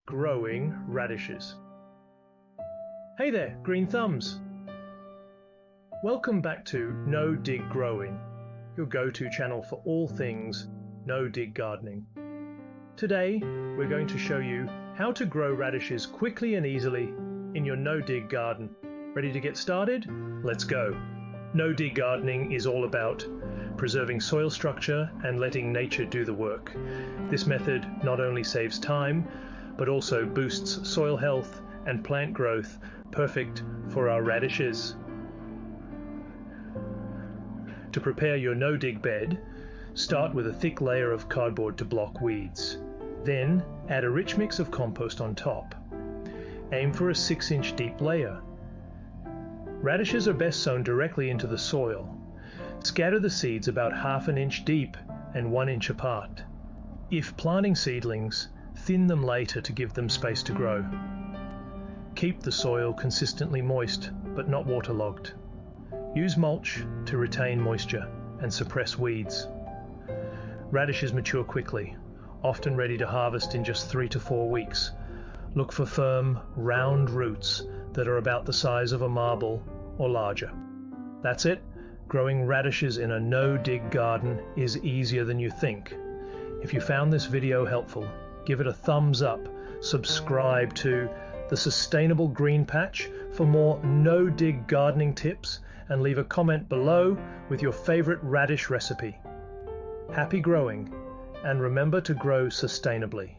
growing radishes. Hey there, green thumbs! Welcome back to No Dig Growing, your go-to channel for all things no-dig gardening. Today, we're going to show you how to grow radishes quickly and easily in your no-dig garden. Ready to get started? Let's go! No-dig gardening is all about preserving soil structure and letting nature do the work. This method not only saves time, but also boosts soil health and plant growth, perfect for our radishes. To prepare your no-dig bed, start with a thick layer of cardboard to block weeds. Then add a rich mix of compost on top. Aim for a 6-inch deep layer. Radishes are best sown directly into the soil. Scatter the seeds about ½ inch deep and 1 inch apart. If planting seedlings, thin them later to give them space to grow. Keep the soil consistently moist, but not waterlogged. Use mulch to retain moisture and suppress weeds. Radishes mature quickly, often ready to harvest in just 3 to 4 weeks. Look for firm, round roots that are about the size of a marble or larger. That's it. Growing radishes in a no-dig garden is easier than you think. If you found this video helpful, give it a thumbs up, subscribe to The Sustainable Green Patch for more no-dig gardening tips, and leave a comment below with your favorite radish recipe. Happy growing, and remember to grow sustainably.